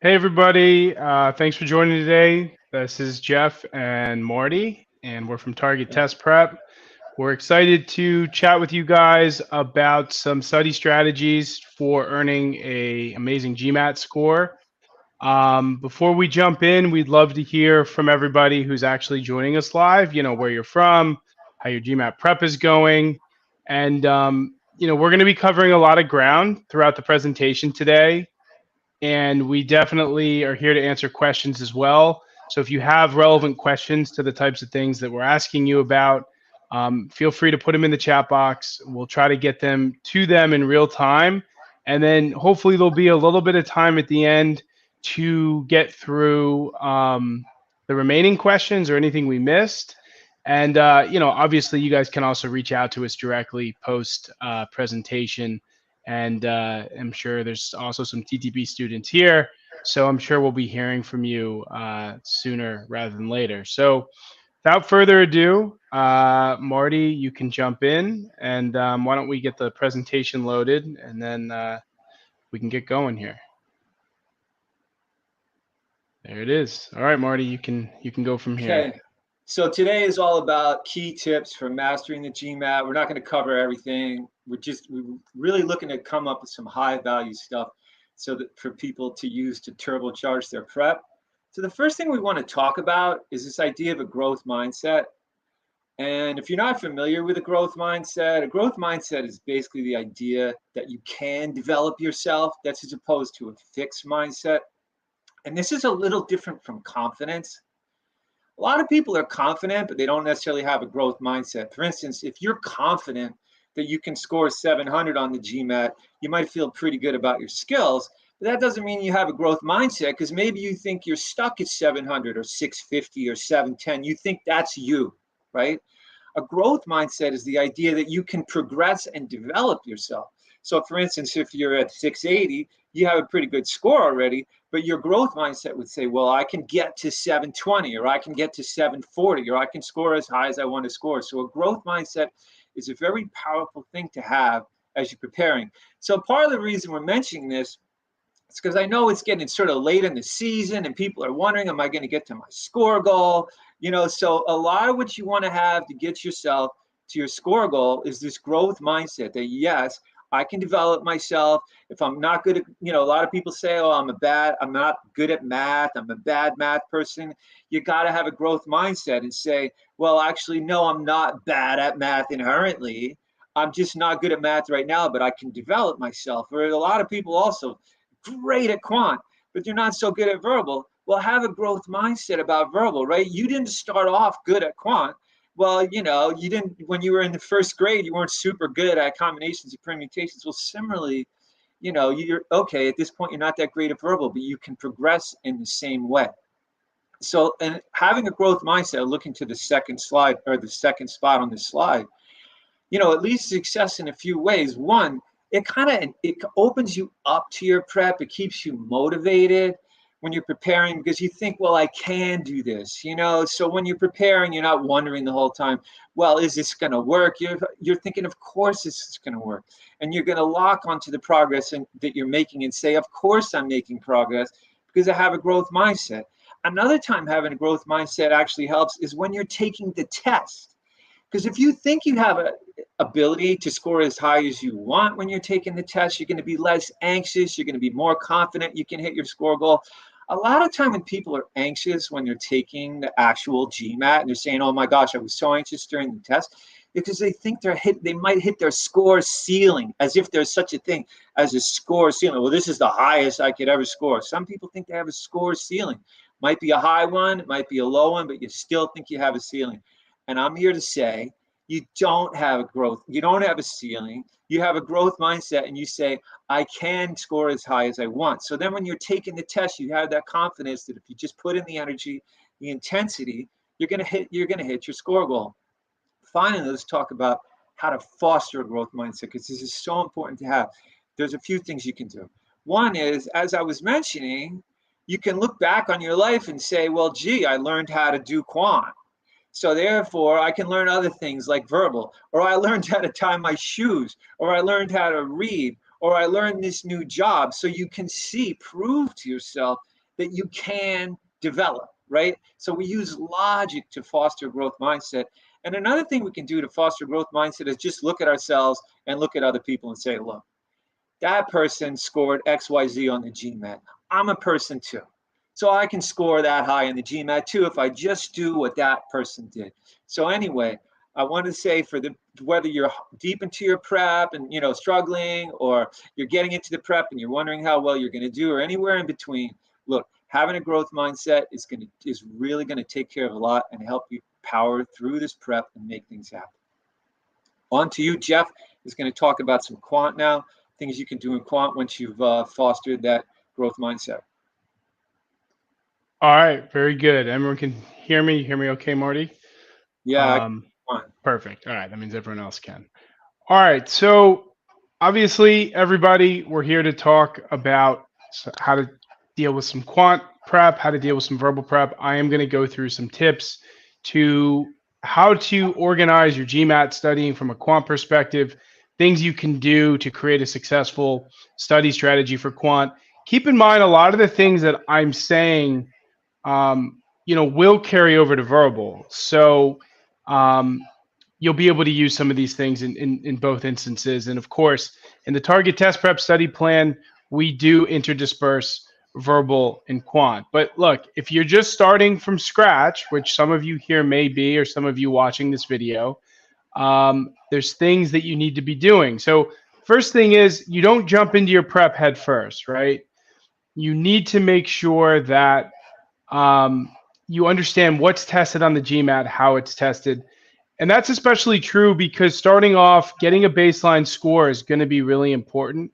Hey everybody, thanks for joining today. This is Jeff and Marty, and we're from Target Test Prep. We're excited to chat with you guys about some study strategies for earning a amazing GMAT score. Before we jump in, we'd love to hear from everybody who's actually joining us live, where you're from, how your GMAT prep is going. And, we're going to be covering a lot of ground throughout the presentation today, and we definitely are here to answer questions as well. So if you have relevant questions to the types of things that we're asking you about, feel free to put them in the chat box. We'll try to get them to them in real time. And then hopefully there'll be a little bit of time at the end to get through the remaining questions or anything we missed. And, obviously you guys can also reach out to us directly post presentation. And I'm sure there's also some TTP students here. So I'm sure we'll be hearing from you sooner rather than later. So without further ado, Marty, you can jump in, and why don't we get the presentation loaded, and then we can get going here. There it is. All right, Marty, you can go from here. Okay, so today is all about key tips for mastering the GMAT. We're not going to cover everything. We're really looking to come up with some high value stuff so that for people to use to turbocharge their prep. So the first thing we want to talk about is this idea of a growth mindset. And if you're not familiar with a growth mindset is basically the idea that you can develop yourself. That's as opposed to a fixed mindset. And this is a little different from confidence. A lot of people are confident, but they don't necessarily have a growth mindset. For instance, if you're confident that you can score 700 on the GMAT, you might feel pretty good about your skills, but that doesn't mean you have a growth mindset, because maybe you think you're stuck at 700 or 650 or 710. You think that's you, right? A growth mindset is the idea that you can progress and develop yourself. So for instance, if you're at 680, you have a pretty good score already, but your growth mindset would say, well, I can get to 720, or I can get to 740, or I can score as high as I want to score. So a growth mindset is a very powerful thing to have as you're preparing. So part of the reason we're mentioning this is because I know it's getting sort of late in the season and people are wondering, am I going to get to my score goal? So a lot of what you want to have to get yourself to your score goal is this growth mindset that, yes, I can develop myself. If I'm not good at, a lot of people say, oh, I'm not good at math. I'm a bad math person. You got to have a growth mindset and say, well, actually, no, I'm not bad at math inherently. I'm just not good at math right now, but I can develop myself. Or a lot of people also great at quant, but you're not so good at verbal. Well, have a growth mindset about verbal, right? You didn't start off good at quant. Well, you didn't, when you were in the first grade, you weren't super good at combinations and permutations. Well, similarly, you're okay at this point, you're not that great at verbal, but you can progress in the same way. So, and having a growth mindset, looking to the second slide or the second spot on this slide, it leads to success in a few ways. One, it opens you up to your prep. It keeps you motivated when you're preparing, because you think, well, I can do this, so when you're preparing, you're not wondering the whole time, well, is this going to work? You're thinking, of course this is going to work, and you're going to lock onto the progress that you're making and say, of course I'm making progress because I have a growth mindset. Another time having a growth mindset actually helps is when you're taking the test. Because if you think you have an ability to score as high as you want when you're taking the test, you're going to be less anxious. You're going to be more confident you can hit your score goal. A lot of time when people are anxious when they're taking the actual GMAT and they're saying, oh my gosh, I was so anxious during the test, because they think they might hit their score ceiling, as if there's such a thing as a score ceiling. Well, this is the highest I could ever score. Some people think they have a score ceiling. Might be a high one, it might be a low one, but you still think you have a ceiling. And I'm here to say, you don't have a growth. You don't have a ceiling. You have a growth mindset, and you say, I can score as high as I want. So then when you're taking the test, you have that confidence that if you just put in the energy, the intensity, you're going to hit your score goal. Finally, let's talk about how to foster a growth mindset, because this is so important to have. There's a few things you can do. One is, as I was mentioning, you can look back on your life and say, well, gee, I learned how to do quant. So therefore, I can learn other things like verbal, or I learned how to tie my shoes, or I learned how to read, or I learned this new job. So you can prove to yourself that you can develop, right? So we use logic to foster a growth mindset. And another thing we can do to foster a growth mindset is just look at ourselves and look at other people and say, look, that person scored XYZ on the GMAT. I'm a person too. So I can score that high in the GMAT too if I just do what that person did. So anyway, I want to say whether you're deep into your prep and struggling, or you're getting into the prep and you're wondering how well you're going to do, or anywhere in between, look, having a growth mindset is really going to take care of a lot and help you power through this prep and make things happen. On to you, Jeff is going to talk about some quant now, things you can do in quant once you've fostered that growth mindset. All right, very good. Everyone can hear me? Hear me okay, Marty? Yeah. Perfect. All right, that means everyone else can. All right, so obviously, everybody, we're here to talk about how to deal with some quant prep, how to deal with some verbal prep. I am going to go through some tips to how to organize your GMAT studying from a quant perspective, things you can do to create a successful study strategy for quant. Keep in mind, a lot of the things that I'm saying, will carry over to verbal. So you'll be able to use some of these things in both instances. And of course, in the target test prep study plan, we do interdisperse verbal and quant. But look, if you're just starting from scratch, which some of you here may be, or some of you watching this video, there's things that you need to be doing. So first thing is, you don't jump into your prep head first, right? You need to make sure that you understand what's tested on the GMAT, how it's tested. And that's especially true because starting off, getting a baseline score is going to be really important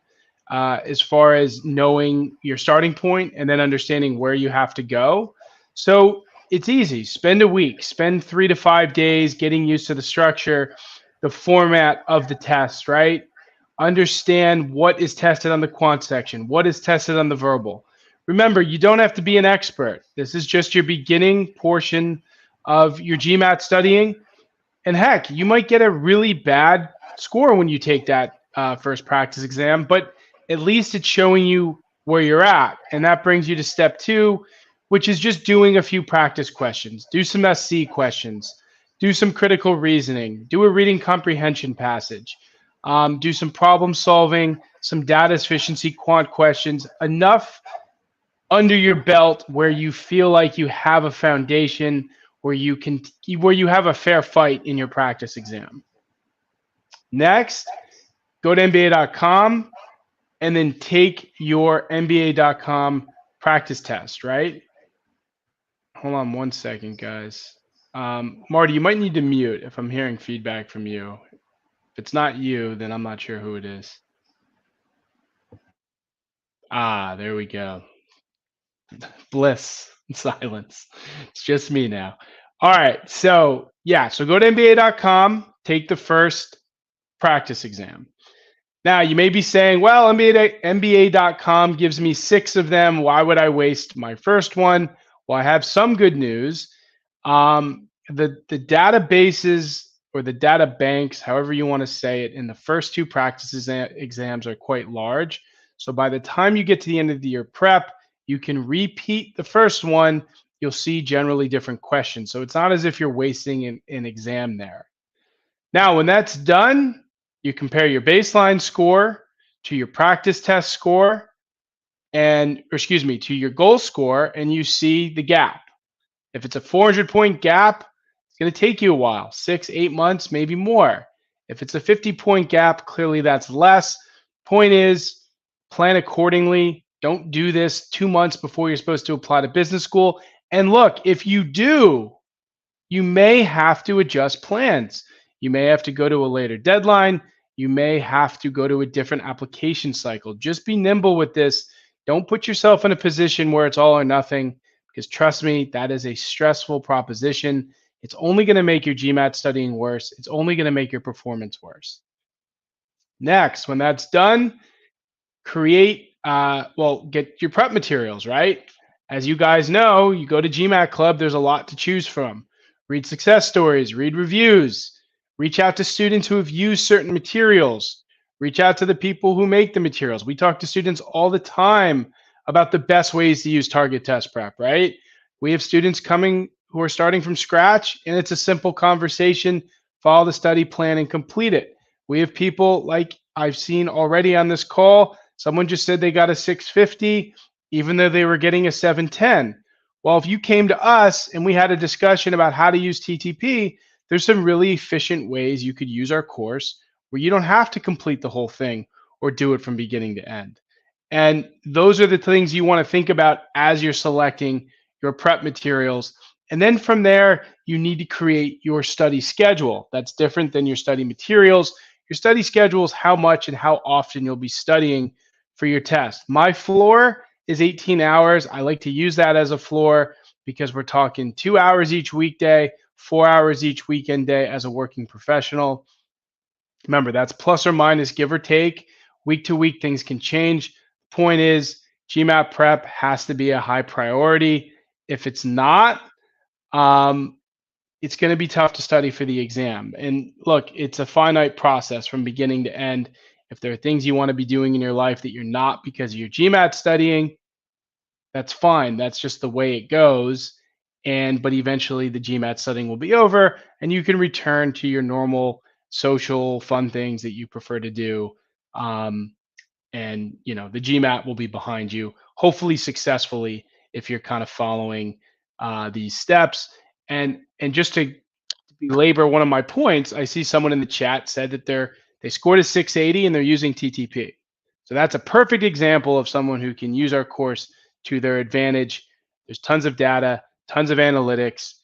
as far as knowing your starting point and then understanding where you have to go. So it's easy. Spend a week, spend 3 to 5 days getting used to the structure, the format of the test, right? Understand what is tested on the quant section, what is tested on the verbal. Remember, you don't have to be an expert. This is just your beginning portion of your GMAT studying. And heck, you might get a really bad score when you take that first practice exam, but at least it's showing you where you're at. And that brings you to step 2, which is just doing a few practice questions. Do some SC questions. Do some critical reasoning. Do a reading comprehension passage. Do some problem solving, some data efficiency quant questions. Enough under your belt where you feel like you have a foundation, where you have a fair fight in your practice exam. Next, go to MBA.com and then take your MBA.com practice test, right? Hold on one second, guys. Marty, you might need to mute if I'm hearing feedback from you. If it's not you, then I'm not sure who it is. There we go. Bliss, silence. It's just me now. All right, so go to MBA.com, take the first practice exam. Now, you may be saying, well, MBA.com gives me 6 of them. Why would I waste my first one? Well, I have some good news. The databases, or the data banks, however you want to say it, in the first 2 practice exams are quite large. So by the time you get to the end of the year prep, you can repeat the first one. You'll see generally different questions. So it's not as if you're wasting an exam there. Now, when that's done, you compare your baseline score to your practice test score to your goal score, and you see the gap. If it's a 400-point gap, it's going to take you a while, 6-8 months, maybe more. If it's a 50-point gap, clearly that's less. Point is, plan accordingly. Don't do this 2 months before you're supposed to apply to business school. And look, if you do, you may have to adjust plans. You may have to go to a later deadline. You may have to go to a different application cycle. Just be nimble with this. Don't put yourself in a position where it's all or nothing, because trust me, that is a stressful proposition. It's only going to make your GMAT studying worse. It's only going to make your performance worse. Next, when that's done, get your prep materials, right? As you guys know, you go to GMAT Club, there's a lot to choose from. Read success stories, read reviews, reach out to students who have used certain materials, Reach out to the people who make the materials. We talk to students all the time about the best ways to use target test prep, right? We have students coming who are starting from scratch, and it's a simple conversation. Follow the study plan and complete it. We have people like I've seen already on this call. Someone just said they got a 650, even though they were getting a 710. Well, if you came to us and we had a discussion about how to use TTP, there's some really efficient ways you could use our course where you don't have to complete the whole thing or do it from beginning to end. And those are the things you want to think about as you're selecting your prep materials. And then from there, you need to create your study schedule. That's different than your study materials. Your study schedule is how much and how often you'll be studying for your test. My floor is 18 hours. I like to use that as a floor because we're talking 2 hours each weekday, 4 hours each weekend day as a working professional. Remember, that's plus or minus, give or take. Week to week, things can change. Point is, GMAT prep has to be a high priority. If it's not, it's going to be tough to study for the exam. And look, it's a finite process from beginning to end. If there are things you want to be doing in your life that you're not because of your GMAT studying, that's fine. That's just the way it goes. But eventually the GMAT studying will be over and you can return to your normal social fun things that you prefer to do. And the GMAT will be behind you, hopefully successfully if you're kind of following these steps. And just to belabor one of my points, I see someone in the chat said that they scored a 680 and they're using TTP. So that's a perfect example of someone who can use our course to their advantage. There's tons of data, tons of analytics,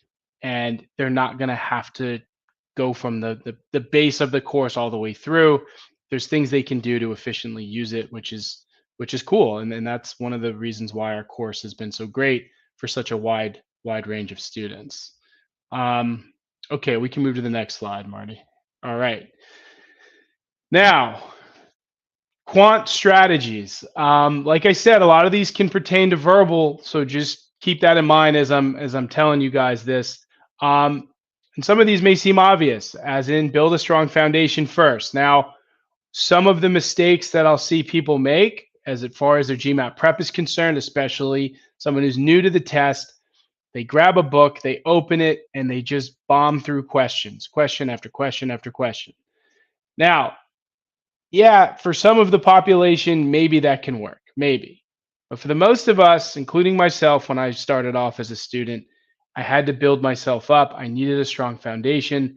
and they're not going to have to go from the base of the course all the way through. There's things they can do to efficiently use it, which is cool. And that's one of the reasons why our course has been so great for such a wide range of students. Okay, we can move to the next slide, Marty. All right. Now, quant strategies. Like I said, a lot of these can pertain to verbal, so just keep that in mind as I'm telling you guys this. And some of these may seem obvious, as in build a strong foundation first. Now, some of the mistakes that I'll see people make as far as their GMAT prep is concerned, especially someone who's new to the test, they grab a book, they open it, and they just bomb through questions, question after question after question. Now, yeah, for some of the population, maybe that can work, maybe. But for the most of us, including myself, when I started off as a student, I had to build myself up. I needed a strong foundation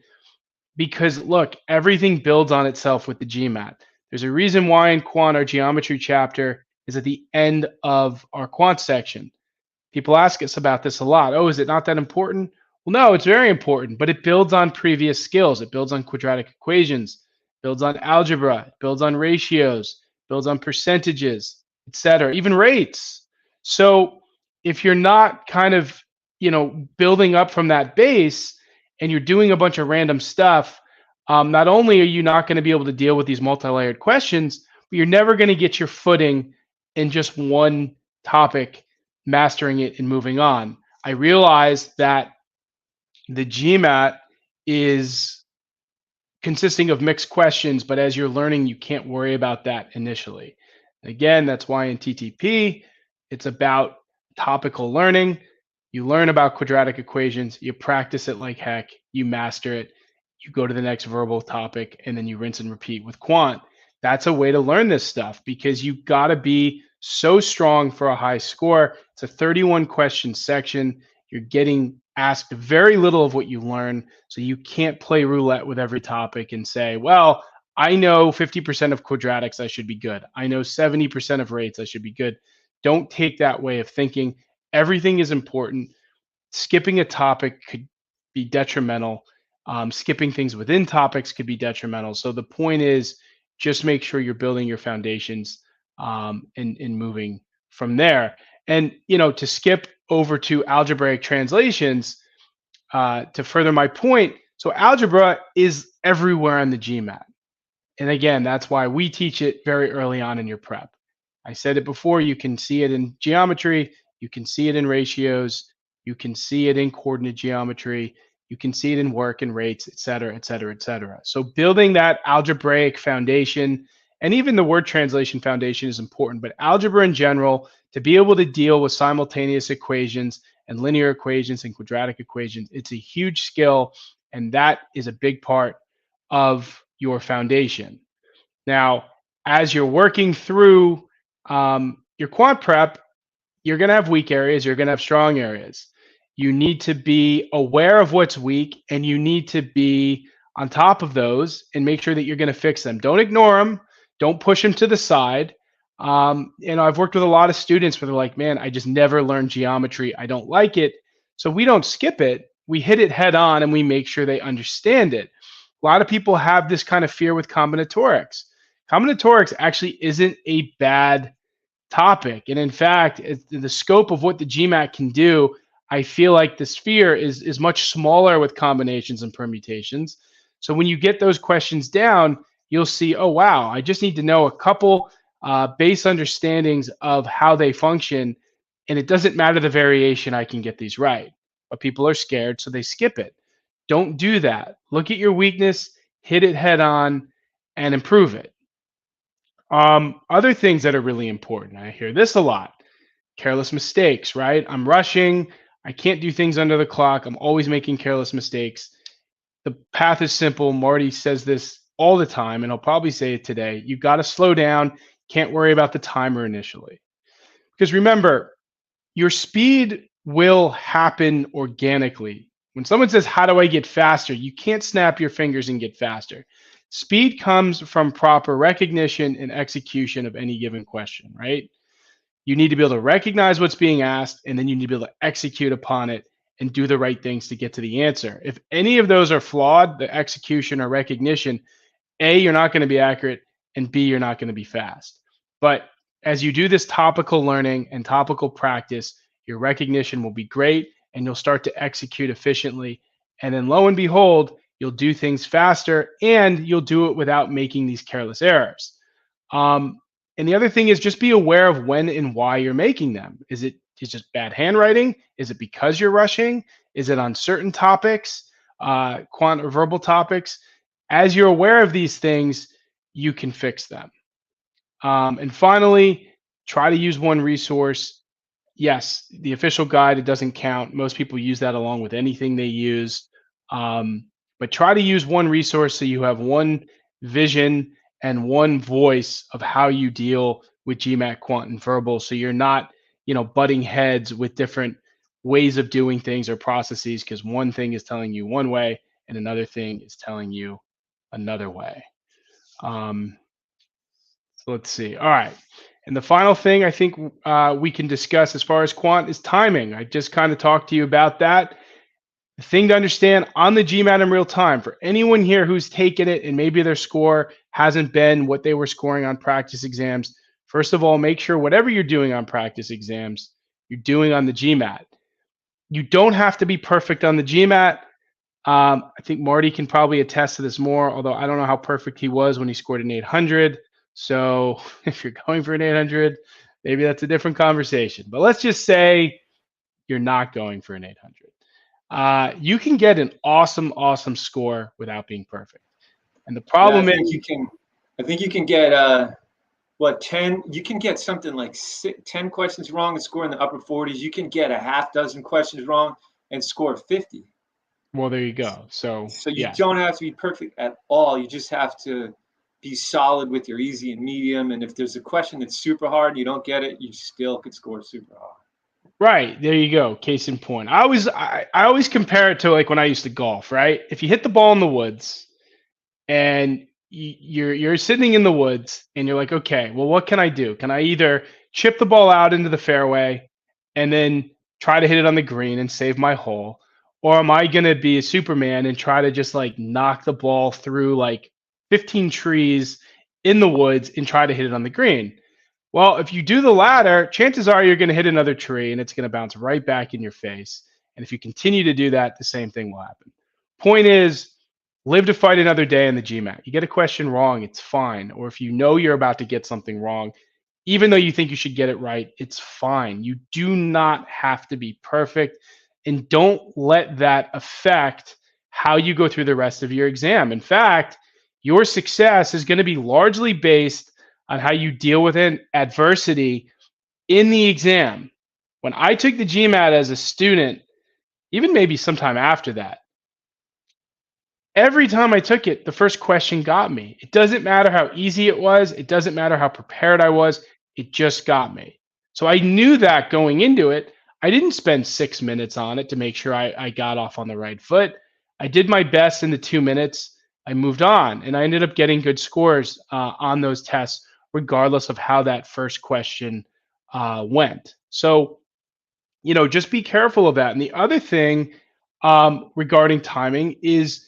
because, look, everything builds on itself with the GMAT. There's a reason why in Quant, our geometry chapter is at the end of our Quant section. People ask us about this a lot. Oh, is it not that important? Well, no, it's very important, but it builds on previous skills. It builds on quadratic equations, builds on algebra, builds on ratios, builds on percentages, etc., even rates. So if you're not kind of, building up from that base and you're doing a bunch of random stuff, not only are you not going to be able to deal with these multi-layered questions, but you're never going to get your footing in just one topic, mastering it and moving on. I realize that the GMAT is consisting of mixed questions, but as you're learning, you can't worry about that initially. Again, that's why in TTP, it's about topical learning. You learn about quadratic equations, you practice it like heck, you master it, you go to the next verbal topic, and then you rinse and repeat with Quant. That's a way to learn this stuff because you've got to be so strong for a high score. It's a 31 question section. You're getting asked very little of what you learn, so you can't play roulette with every topic and say, well, I know 50% of quadratics, I should be good. I know 70% of rates, I should be good. Don't take that way of thinking. Everything is important. Skipping a topic could be detrimental. Skipping things within topics could be detrimental. So the point is just make sure you're building your foundations and moving from there. And, to skip over to algebraic translations, to further my point, so algebra is everywhere on the GMAT. And again, that's why we teach it very early on in your prep. I said it before, you can see it in geometry, you can see it in ratios, you can see it in coordinate geometry, you can see it in work and rates, et cetera, et cetera, et cetera. So building that algebraic foundation And even the word translation foundation is important, but algebra in general, to be able to deal with simultaneous equations and linear equations and quadratic equations, it's a huge skill, and that is a big part of your foundation. Now, as you're working through your quant prep, you're going to have weak areas, you're going to have strong areas. You need to be aware of what's weak, and you need to be on top of those and make sure that you're going to fix them. Don't ignore them. Don't push them to the side. I've worked with a lot of students where they're like, man, I just never learned geometry. I don't like it. So we don't skip it. We hit it head on and we make sure they understand it. A lot of people have this kind of fear with combinatorics. Combinatorics actually isn't a bad topic. And in fact, the scope of what the GMAT can do, I feel like the sphere is much smaller with combinations and permutations. So when you get those questions down, you'll see, oh, wow, I just need to know a couple base understandings of how they function. And it doesn't matter the variation, I can get these right. But people are scared, so they skip it. Don't do that. Look at your weakness, hit it head on, and improve it. Other things that are really important, I hear this a lot, careless mistakes, right? I'm rushing. I can't do things under the clock. I'm always making careless mistakes. The path is simple. Marty says this all the time, and I'll probably say it today. You got to slow down. Can't worry about the timer initially. Because remember, your speed will happen organically. When someone says, how do I get faster? You can't snap your fingers and get faster. Speed comes from proper recognition and execution of any given question, right? You need to be able to recognize what's being asked, and then you need to be able to execute upon it and do the right things to get to the answer. If any of those are flawed, the execution or recognition, A, you're not going to be accurate, and B, you're not going to be fast. But as you do this topical learning and topical practice, your recognition will be great, and you'll start to execute efficiently. And then lo and behold, you'll do things faster, and you'll do it without making these careless errors. And the other thing is just be aware of when and why you're making them. Is it just bad handwriting? Is it because you're rushing? Is it on certain topics, quant or verbal topics? As you're aware of these things, you can fix them. And finally, try to use one resource. Yes, the official guide, it doesn't count. Most people use that along with anything they use. But try to use one resource so you have one vision and one voice of how you deal with GMAT, quant, and verbal. So you're not, butting heads with different ways of doing things or processes, because one thing is telling you one way and another thing is telling you another way. So let's see. All right. And the final thing I think we can discuss as far as quant is timing. I just kind of talked to you about that. The thing to understand on the GMAT in real time, for anyone here who's taken it and maybe their score hasn't been what they were scoring on practice exams, first of all, make sure whatever you're doing on practice exams, you're doing on the GMAT. You don't have to be perfect on the GMAT. I think Marty can probably attest to this more, although I don't know how perfect he was when he scored an 800. So if you're going for an 800, maybe that's a different conversation. But let's just say you're not going for an 800. You can get an awesome score without being perfect. And the problem is, I think you can get 10. You can get something like 10 questions wrong and score in the upper 40s. You can get a half dozen questions wrong and score 50. Well, there you go. So you don't have to be perfect at all. You just have to be solid with your easy and medium. And if there's a question that's super hard and you don't get it, you still could score super hard. Right. There you go. Case in point. I always compare it to like when I used to golf, right? If you hit the ball in the woods and you're sitting in the woods and you're like, okay, well, what can I do? Can I either chip the ball out into the fairway and then try to hit it on the green and save my hole? Or am I going to be a Superman and try to just like knock the ball through like 15 trees in the woods and try to hit it on the green? Well, if you do the latter, chances are you're going to hit another tree and it's going to bounce right back in your face. And if you continue to do that, the same thing will happen. Point is, live to fight another day in the GMAT. You get a question wrong, it's fine. Or if you know you're about to get something wrong, even though you think you should get it right, it's fine. You do not have to be perfect. And don't let that affect how you go through the rest of your exam. In fact, your success is going to be largely based on how you deal with adversity in the exam. When I took the GMAT as a student, even maybe sometime after that, every time I took it, the first question got me. It doesn't matter how easy it was, it doesn't matter how prepared I was, it just got me. So I knew that going into it. I didn't spend 6 minutes on it to make sure I got off on the right foot. I did my best in the 2 minutes. I moved on, and I ended up getting good scores on those tests, regardless of how that first question went. So, just be careful of that. And the other thing regarding timing is,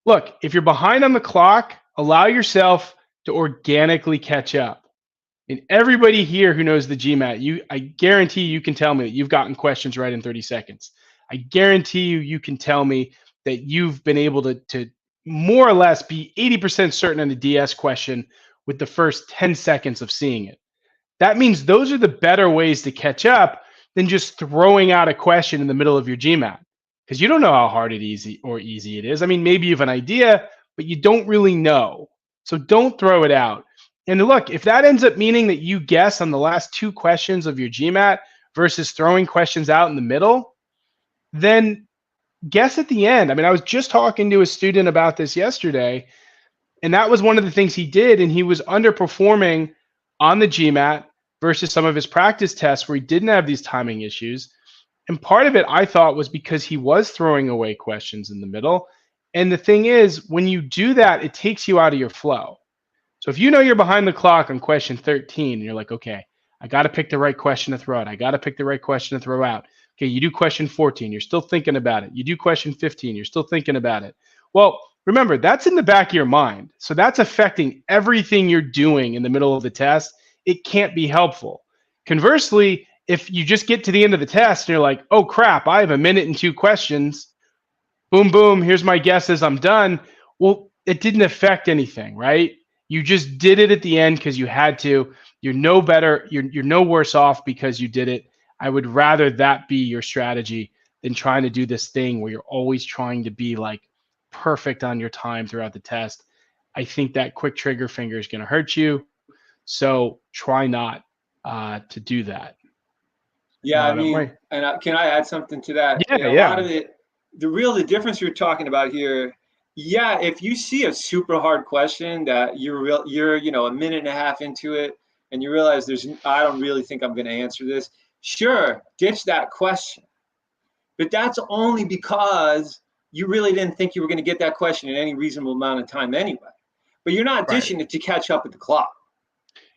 look, if you're behind on the clock, allow yourself to organically catch up. And everybody here who knows the GMAT, I guarantee you can tell me that you've gotten questions right in 30 seconds. I guarantee you can tell me that you've been able to more or less be 80% certain on the DS question with the first 10 seconds of seeing it. That means those are the better ways to catch up than just throwing out a question in the middle of your GMAT, because you don't know how hard it easy it is. I mean, maybe you have an idea, but you don't really know. So don't throw it out. And look, if that ends up meaning that you guess on the last 2 questions of your GMAT versus throwing questions out in the middle, then guess at the end. I mean, I was just talking to a student about this yesterday, and that was one of the things he did, and he was underperforming on the GMAT versus some of his practice tests where he didn't have these timing issues. And part of it, I thought, was because he was throwing away questions in the middle. And the thing is, when you do that, it takes you out of your flow. So if you know you're behind the clock on question 13, and you're like, okay, I got to pick the right question to throw out. I got to pick the right question to throw out. Okay, you do question 14, you're still thinking about it. You do question 15, you're still thinking about it. Well, remember, that's in the back of your mind. So that's affecting everything you're doing in the middle of the test. It can't be helpful. Conversely, if you just get to the end of the test and you're like, oh crap, I have a minute and 2 questions, boom, boom, here's my guesses, I'm done. Well, it didn't affect anything, right? You just did it at the end because you had to. You're no better, you're no worse off because you did it. I would rather that be your strategy than trying to do this thing where you're always trying to be like perfect on your time throughout the test. I think that quick trigger finger is going to hurt you. So try not to do that. Yeah, I mean, and can I add something to that? Yeah, A lot of it, the difference you're talking about here, yeah, if you see a super hard question that you're a minute and a half into it and you realize I don't really think I'm going to answer this, sure, ditch that question. But that's only because you really didn't think you were going to get that question in any reasonable amount of time anyway. But you're not ditching it to catch up with the clock.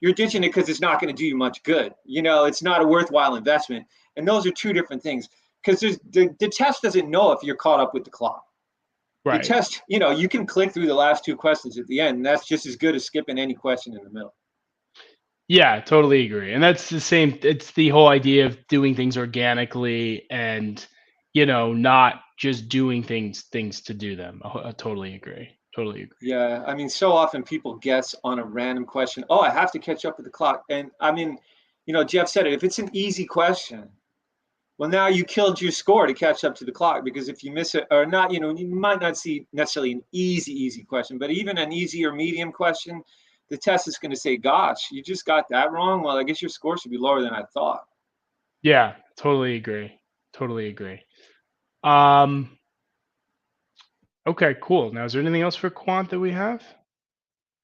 You're ditching it because it's not going to do you much good. It's not a worthwhile investment. And those are 2 different things, because the test doesn't know if you're caught up with the clock. Right. The test, you can click through the last 2 questions at the end, and that's just as good as skipping any question in the middle. Yeah, totally agree. And that's the same. It's the whole idea of doing things organically and, not just doing things to do them. I totally agree. Totally agree. Yeah. I mean, so often people guess on a random question. Oh, I have to catch up with the clock. And I mean, Jeff said it. If it's an easy question, well, now you killed your score to catch up to the clock, because if you miss it or not, you might not see necessarily an easy question, but even an easy or medium question, the test is going to say, gosh, you just got that wrong. Well, I guess your score should be lower than I thought. Yeah, totally agree. Totally agree. Okay, cool. Now, is there anything else for quant that we have?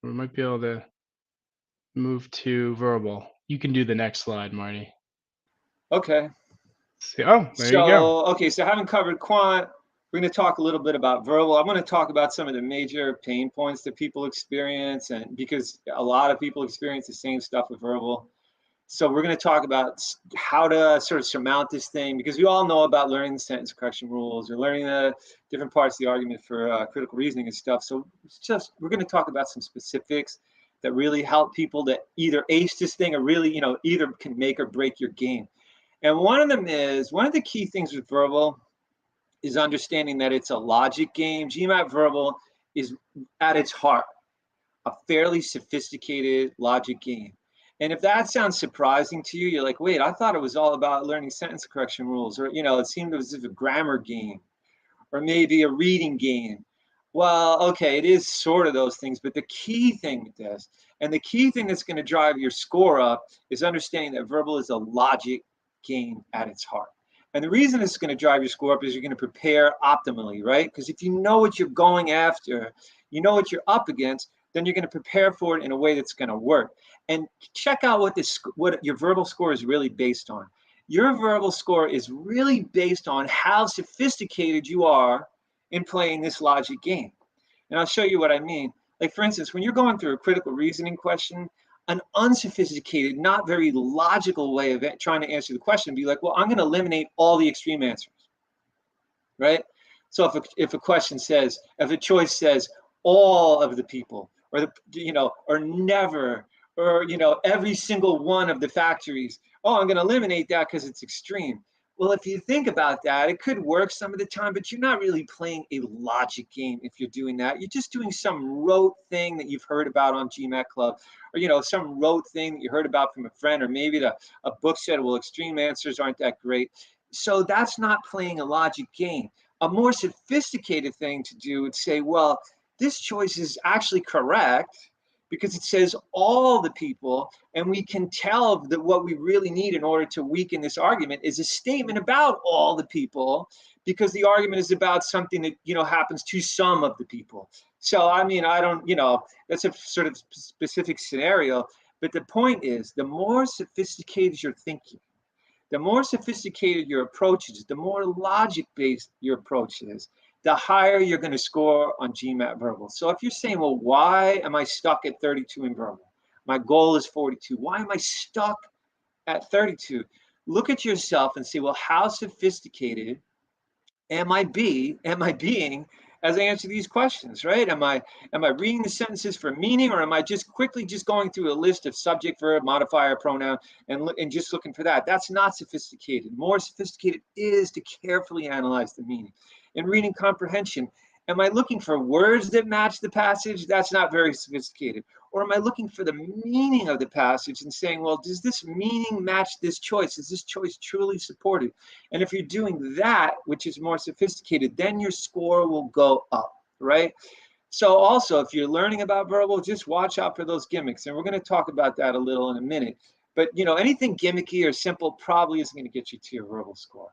We might be able to move to verbal. You can do the next slide, Marty. Okay. Oh, there you go. Okay, so having covered quant, we're going to talk a little bit about verbal. I'm going to talk about some of the major pain points that people experience, and because a lot of people experience the same stuff with verbal. So we're going to talk about how to sort of surmount this thing, because we all know about learning the sentence correction rules or learning the different parts of the argument for critical reasoning and stuff. So we're going to talk about some specifics that really help people to either ace this thing or really, either can make or break your game. And one of the key things with verbal is understanding that it's a logic game. GMAT verbal is at its heart a fairly sophisticated logic game. And if that sounds surprising to you, you're like, wait, I thought it was all about learning sentence correction rules, or, it seemed it was a grammar game, or maybe a reading game. Well, okay, it is sort of those things, but the key thing with this, and the key thing that's going to drive your score up, is understanding that verbal is a logic game at its heart. And the reason it's going to drive your score up is you're going to prepare optimally, right? Because if you know what you're going after, you know what you're up against, then you're going to prepare for it in a way that's going to work. And check out what your verbal score is really based on. Your verbal score is really based on how sophisticated you are in playing this logic game. And I'll show you what I mean. Like, for instance, when you're going through a critical reasoning question, an unsophisticated, not very logical way of trying to answer the question be like, well, I'm going to eliminate all the extreme answers, right? So if a question says, if a choice says all of the people, or or never, or every single one of the factories, oh, I'm going to eliminate that because it's extreme. Well, if you think about that, it could work some of the time, but you're not really playing a logic game if you're doing that. You're just doing some rote thing that you've heard about on GMAT Club, or some rote thing that you heard about from a friend, or maybe a book said, well, extreme answers aren't that great. So that's not playing a logic game. A more sophisticated thing to do would say, well, this choice is actually correct because it says all the people, and we can tell that what we really need in order to weaken this argument is a statement about all the people, because the argument is about something that happens to some of the people. So I mean, I don't, that's a sort of specific scenario, but the point is, the more sophisticated you're thinking, the more sophisticated your approach is, the more logic-based your approach is, the higher you're going to score on GMAT verbal. So if you're saying, well, why am I stuck at 32 in verbal? My goal is 42. Why am I stuck at 32? Look at yourself and say, well, how sophisticated am I being as I answer these questions, right? Am I reading the sentences for meaning, or am I just quickly going through a list of subject, verb, modifier, pronoun, and just looking for that? That's not sophisticated. More sophisticated is to carefully analyze the meaning. In reading comprehension, am I looking for words that match the passage? That's not very sophisticated. Or am I looking for the meaning of the passage and saying, well, does this meaning match this choice? Is this choice truly supported? And if you're doing that, which is more sophisticated, then your score will go up, right? So also, if you're learning about verbal, just watch out for those gimmicks. And we're going to talk about that a little in a minute. But, anything gimmicky or simple probably isn't going to get you to your verbal score.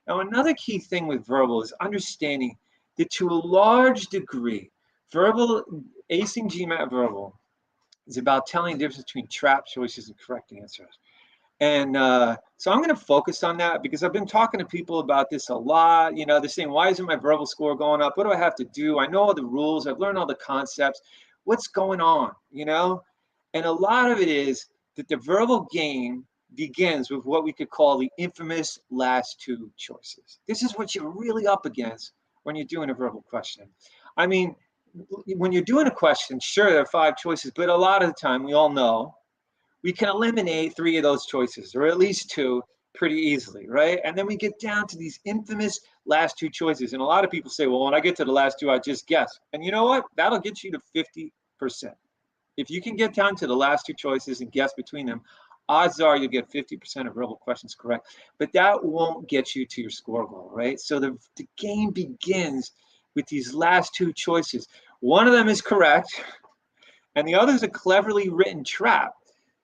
Now, another key thing with verbal is understanding that to a large degree, acing GMAT verbal is about telling the difference between trap choices and correct answers. And so I'm going to focus on that because I've been talking to people about this a lot. They're saying, why isn't my verbal score going up? What do I have to do? I know all the rules. I've learned all the concepts. What's going on? And a lot of it is that the verbal game begins with what we could call the infamous last two choices. This is what you're really up against when you're doing a verbal question. I mean, when you're doing a question, sure, there are 5 choices, but a lot of the time, we all know, we can eliminate 3 of those choices, or at least 2, pretty easily, right? And then we get down to these infamous last 2 choices. And a lot of people say, well, when I get to the last 2, I just guess. And you know what? That'll get you to 50%. If you can get down to the last 2 choices and guess between them, odds are you'll get 50% of verbal questions correct. But that won't get you to your score goal, right? So the game begins with these last 2 choices. One of them is correct, and the other is a cleverly written trap.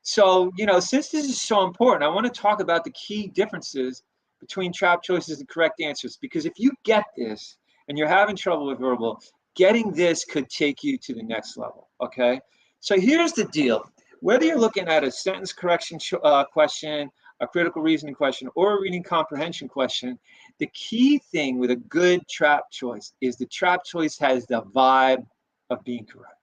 So, since this is so important, I want to talk about the key differences between trap choices and correct answers. Because if you get this and you're having trouble with verbal, getting this could take you to the next level, okay? So here's the deal. Whether you're looking at a sentence correction question, a critical reasoning question, or a reading comprehension question, the key thing with a good trap choice is the trap choice has the vibe of being correct.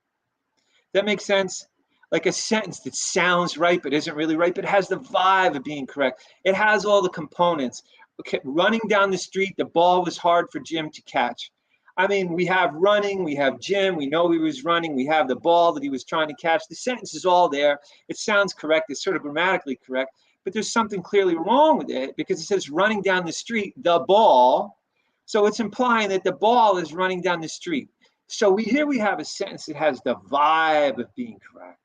That makes sense? Like a sentence that sounds right but isn't really right, but has the vibe of being correct. It has all the components. Okay, running down the street, the ball was hard for Jim to catch. I mean, we have running, we have Jim, we know he was running, we have the ball that he was trying to catch. The sentence is all there. It sounds correct. It's sort of grammatically correct, but there's something clearly wrong with it because it says running down the street, the ball. So it's implying that the ball is running down the street. So here we have a sentence that has the vibe of being correct,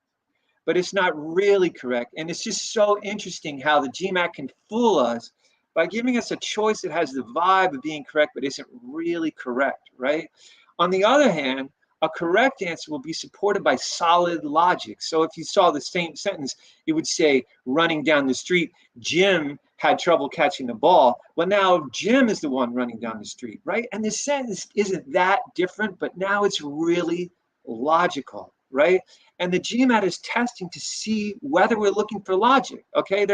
but it's not really correct. And it's just so interesting how the GMAT can fool us by giving us a choice that has the vibe of being correct, but isn't really correct, right? On the other hand, a correct answer will be supported by solid logic. So if you saw the same sentence, it would say, running down the street, Jim had trouble catching the ball. Well, now Jim is the one running down the street, right? And the sentence isn't that different, but now it's really logical, right? And the GMAT is testing to see whether we're looking for logic, okay?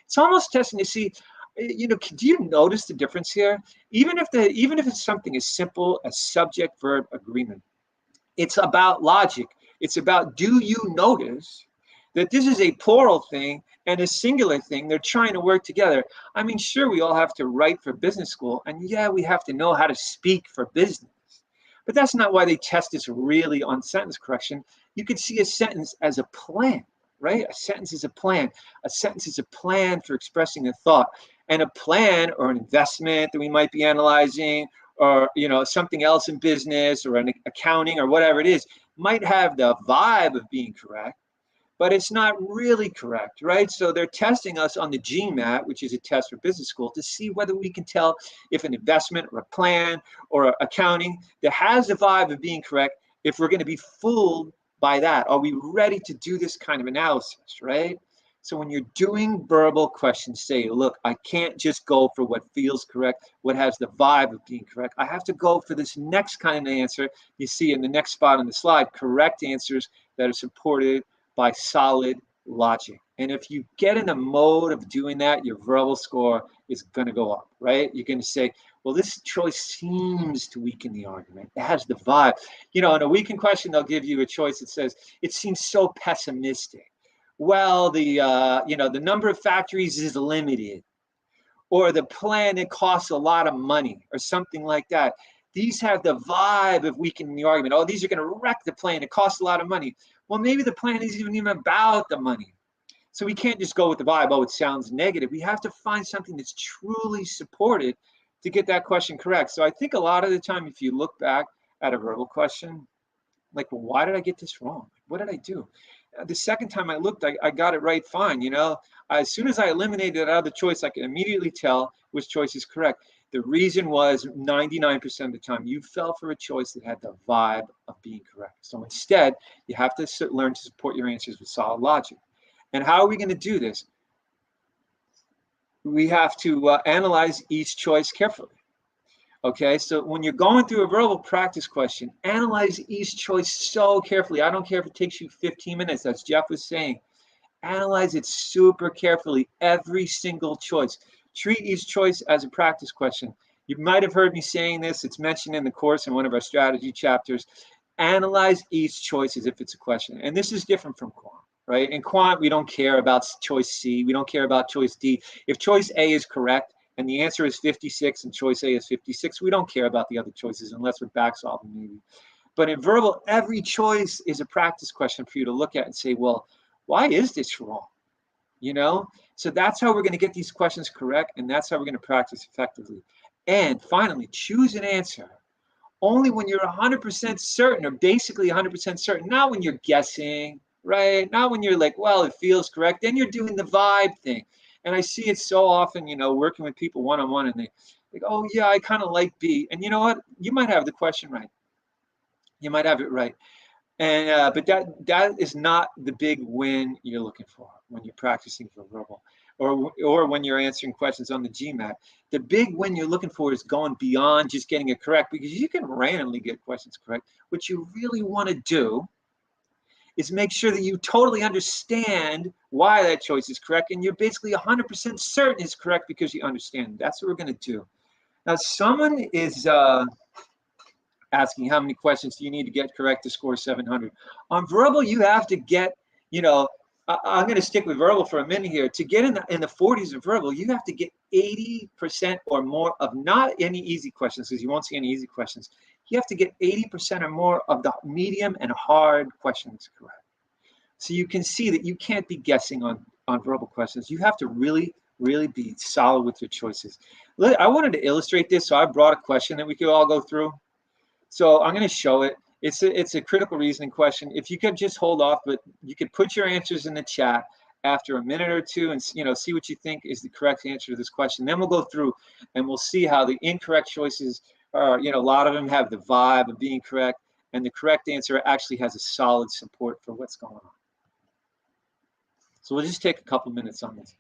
It's almost testing to see, you know, do you notice the difference here? Even if it's something as simple as subject-verb agreement, it's about logic. It's about, do you notice that this is a plural thing and a singular thing? They're trying to work together. I mean, sure, we all have to write for business school, and yeah, we have to know how to speak for business. But that's not why they test us really on sentence correction. You could see a sentence as a plan, right? A sentence is a plan. A sentence is a plan for expressing a thought. And a plan or an investment that we might be analyzing, or, you know, something else in business or an accounting or whatever it is, might have the vibe of being correct, but it's not really correct, right? So they're testing us on the GMAT, which is a test for business school, to see whether we can tell if an investment or a plan or accounting that has the vibe of being correct, if we're going to be fooled by that. Are we ready to do this kind of analysis, right? So when you're doing verbal questions, say, look, I can't just go for what feels correct, what has the vibe of being correct. I have to go for this next kind of answer you see in the next spot on the slide, correct answers that are supported by solid logic. And if you get in a mode of doing that, your verbal score is going to go up, right? You're going to say, well, this choice seems to weaken the argument. It has the vibe. You know, in a weakened question, they'll give you a choice that says, it seems so pessimistic. Well, the number of factories is limited, or the plan, it costs a lot of money, or something like that. These have the vibe of weakening the argument. Oh, these are going to wreck the plan. It costs a lot of money. Well, maybe the plan isn't even about the money. So we can't just go with the vibe. Oh, it sounds negative. We have to find something that's truly supported to get that question correct. So I think a lot of the time, if you look back at a verbal question, like, well, why did I get this wrong? What did I do? The second time I looked, I got it right fine. You know, as soon as I eliminated that other choice, I could immediately tell which choice is correct. The reason was 99% of the time you fell for a choice that had the vibe of being correct. So instead, you have to learn to support your answers with solid logic. And how are we going to do this? We have to analyze each choice carefully. Okay, so when you're going through a verbal practice question, analyze each choice so carefully. I don't care if it takes you 15 minutes, as Jeff was saying. Analyze it super carefully, every single choice. Treat each choice as a practice question. You might have heard me saying this. It's mentioned in the course in one of our strategy chapters. Analyze each choice as if it's a question. And this is different from Quant, right? In Quant, we don't care about choice C. We don't care about choice D. If choice A is correct, and the answer is 56 and choice A is 56, we don't care about the other choices unless we're back solving maybe. But in verbal, every choice is a practice question for you to look at and say, well, why is this wrong? You know? So that's how we're going to get these questions correct, and that's how we're going to practice effectively. And finally, choose an answer only when you're 100% certain, or basically 100% certain, not when you're guessing, right? Not when you're like, well, it feels correct. Then you're doing the vibe thing. And I see it so often, you know, working with people one-on-one, and they like, oh, yeah, I kind of like B. And you know what? You might have the question right. You might have it right. And but that is not the big win you're looking for when you're practicing for verbal, or when you're answering questions on the GMAT. The big win you're looking for is going beyond just getting it correct, because you can randomly get questions correct. What you really want to do is make sure that you totally understand why that choice is correct, and you're basically 100% certain it's correct because you understand. That's what we're going to do. Now, someone is asking, how many questions do you need to get correct to score 700? On verbal, you have to get, you know, I'm going to stick with verbal for a minute here. To get in the 40s of verbal, you have to get 80% or more of not any easy questions, because you won't see any easy questions. You have to get 80% or more of the medium and hard questions correct. So you can see that you can't be guessing on verbal questions. You have to really, really be solid with your choices. I wanted to illustrate this, so I brought a question that we could all go through. So I'm going to show it. It's a critical reasoning question. If you could just hold off, but you could put your answers in the chat after a minute or two, and see what you think is the correct answer to this question. Then we'll go through and we'll see how the incorrect choices You know, a lot of them have the vibe of being correct, and the correct answer actually has a solid support for what's going on. So we'll just take a couple minutes on this.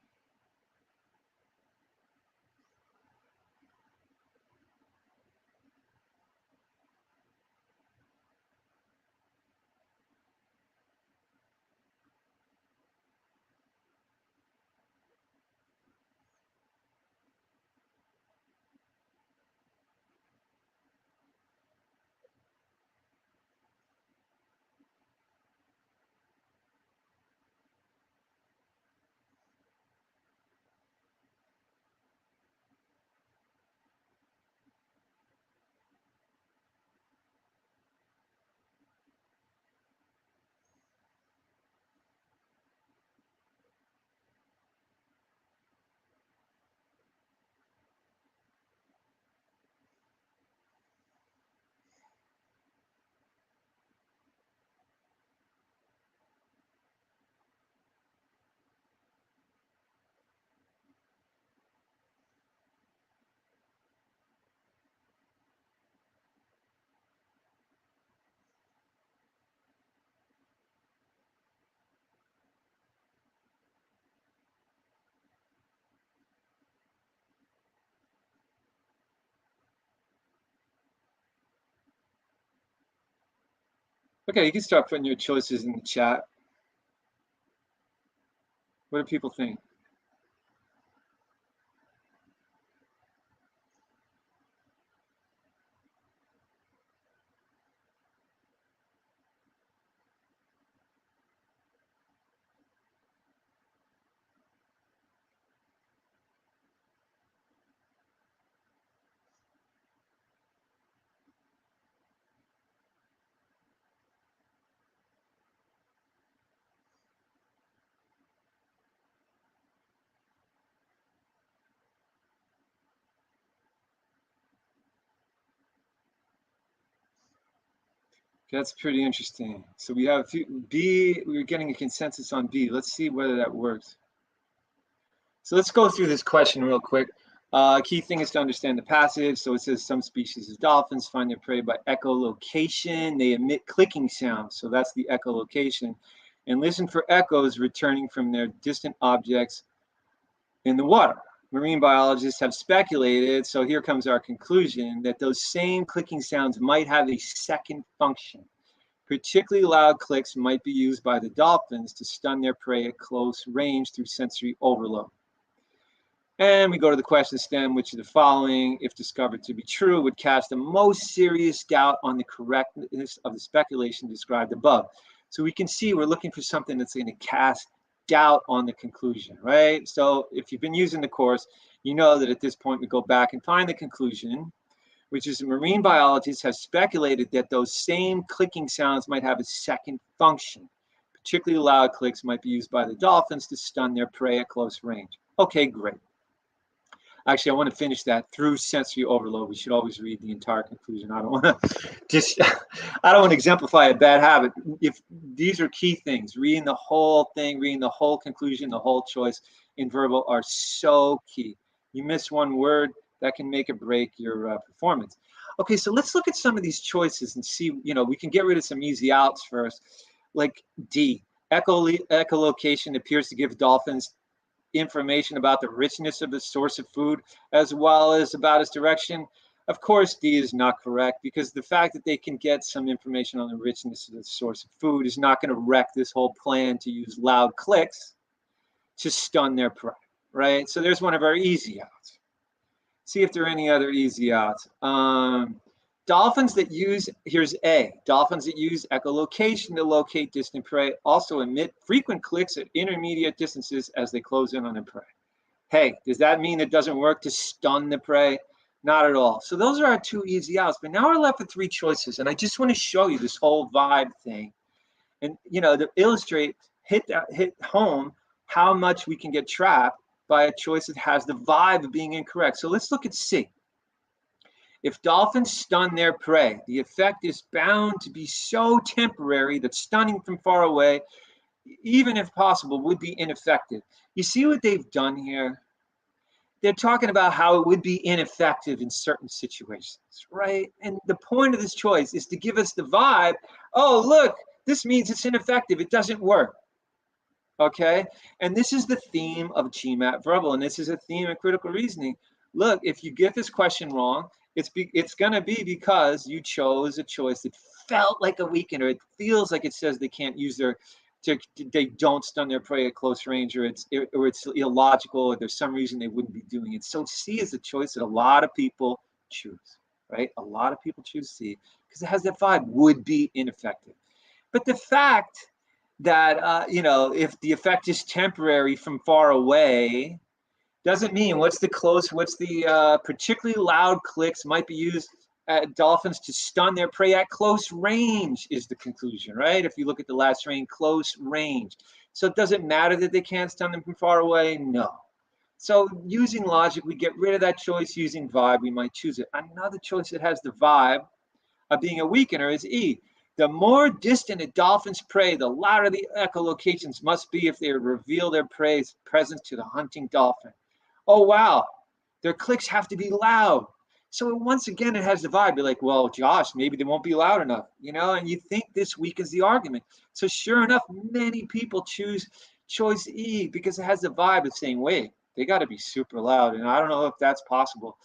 Okay, you can start putting your choices in the chat. What do people think? That's pretty interesting. So we have B, we were getting a consensus on B. Let's see whether that works. So let's go through this question real quick. Key thing is to understand the passage. So it says some species of dolphins find their prey by echolocation. They emit clicking sounds. So that's the echolocation. And listen for echoes returning from their distant objects in the water. Marine biologists have speculated, so here comes our conclusion, that those same clicking sounds might have a second function. Particularly loud clicks might be used by the dolphins to stun their prey at close range through sensory overload. And we go to the question stem, which of the following, if discovered to be true, would cast the most serious doubt on the correctness of the speculation described above. So we can see we're looking for something that's going to cast doubt on the conclusion, right? So if you've been using the course, you know that at this point we go back and find the conclusion, which is marine biologists have speculated that those same clicking sounds might have a second function. Particularly loud clicks might be used by the dolphins to stun their prey at close range. Okay, great. Actually, I want to finish that through sensory overload. We should always read the entire conclusion. I don't want to exemplify a bad habit. If these are key things, reading the whole thing, reading the whole conclusion, the whole choice in verbal are so key. You miss one word, that can make or break your performance. Okay, so let's look at some of these choices and see, we can get rid of some easy outs first. Like D, echolocation appears to give dolphins information about the richness of the source of food as well as about its direction. Of course, D is not correct because the fact that they can get some information on the richness of the source of food is not going to wreck this whole plan to use loud clicks to stun their prey, right? So there's one of our easy outs. See if there are any other easy outs. Dolphins that use, here's A, dolphins that use echolocation to locate distant prey also emit frequent clicks at intermediate distances as they close in on their prey. Hey, does that mean it doesn't work to stun the prey? Not at all. So those are our two easy outs, but now we're left with three choices. And I just want to show you this whole vibe thing. And, to illustrate, hit home how much we can get trapped by a choice that has the vibe of being incorrect. So let's look at C. If dolphins stun their prey, the effect is bound to be so temporary that stunning from far away, even if possible, would be ineffective. You see what they've done here? they're talking about how it would be ineffective in certain situations, right? And the point of this choice is to give us the vibe, oh, look, this means it's ineffective. It doesn't work. Okay. And this is the theme of GMAT verbal. And this is a theme of critical reasoning. Look, if you get this question wrong, it's going to be because you chose a choice that felt like a weakener. It feels like it says they can't use they don't stun their prey at close range, or it's illogical, or there's some reason they wouldn't be doing it. So C is the choice that a lot of people choose, right? A lot of people choose C because it has that vibe, would be ineffective. But the fact that, if the effect is temporary from far away, doesn't mean what's the particularly loud clicks might be used at dolphins to stun their prey at close range is the conclusion, right? If you look at the last range, close range. So does it matter that they can't stun them from far away? No. So using logic, we get rid of that choice. Using vibe, we might choose it. Another choice that has the vibe of being a weakener is E. The more distant a dolphin's prey, the louder the echolocations must be if they reveal their prey's presence to the hunting dolphin. Oh, wow, their clicks have to be loud. So once again, it has the vibe. You're like, well, Josh, maybe they won't be loud enough, and you think this weakens the argument. So sure enough, many people choose choice E because it has the vibe of saying, wait, they got to be super loud. And I don't know if that's possible.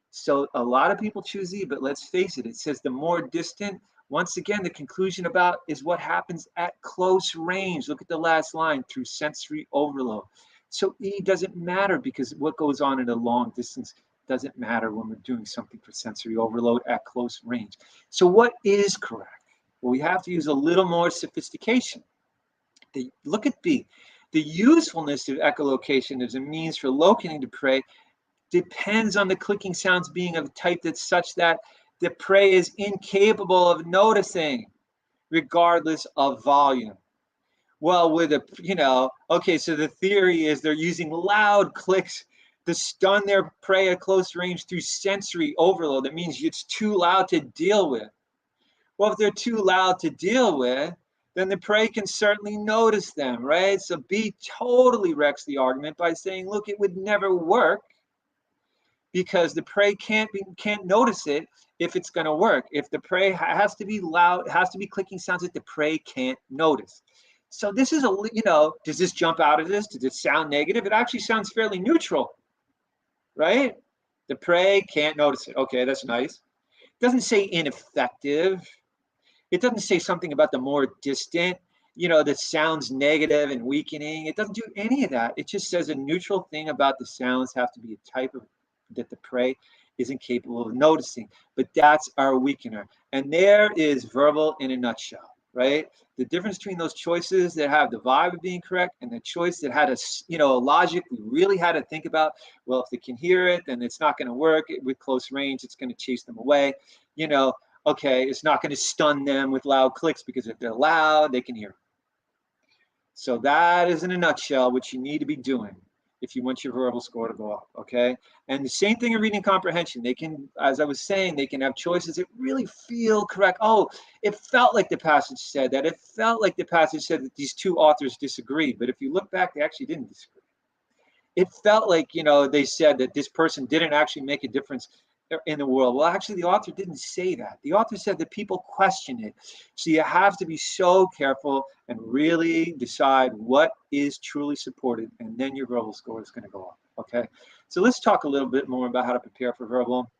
So a lot of people choose E, but let's face it, it says the more distant. Once again, the conclusion about is what happens at close range. Look at the last line, through sensory overload. So E doesn't matter because what goes on at a long distance doesn't matter when we're doing something for sensory overload at close range. So what is correct? Well, we have to use a little more sophistication. Look at B. The usefulness of echolocation as a means for locating the prey depends on the clicking sounds being of a type that's such that the prey is incapable of noticing, regardless of volume. Well, okay, so the theory is they're using loud clicks to stun their prey at close range through sensory overload. That means it's too loud to deal with. Well, if they're too loud to deal with, then the prey can certainly notice them, right? So B totally wrecks the argument by saying, look, it would never work because the prey can't notice it if it's going to work. If the prey has to be loud, has to be clicking sounds that the prey can't notice. So this is does this jump out of this? Does it sound negative? It actually sounds fairly neutral, right? The prey can't notice it. Okay, that's nice. It doesn't say ineffective. It doesn't say something about the more distant, that sounds negative and weakening. It doesn't do any of that. It just says a neutral thing about the sounds have to be a type of that the prey isn't capable of noticing. But that's our weakener. And there is verbal in a nutshell, right? The difference between those choices that have the vibe of being correct and the choice that had a logic we really had to think about. Well, if they can hear it, then it's not going to work with close range. It's going to chase them away. Okay, it's not going to stun them with loud clicks because if they're loud, they can hear. So that is in a nutshell what you need to be doing if you want your verbal score to go up, okay? And the same thing in reading comprehension. They can, as I was saying, they can have choices that really feel correct. Oh, it felt like the passage said that. It felt like the passage said that these two authors disagreed. But if you look back, they actually didn't disagree. It felt like, they said that this person didn't actually make a difference in the world. Well, actually, the author didn't say that. The author said that people question it. So you have to be so careful and really decide what is truly supported, and then your verbal score is going to go up. Okay. So let's talk a little bit more about how to prepare for verbal.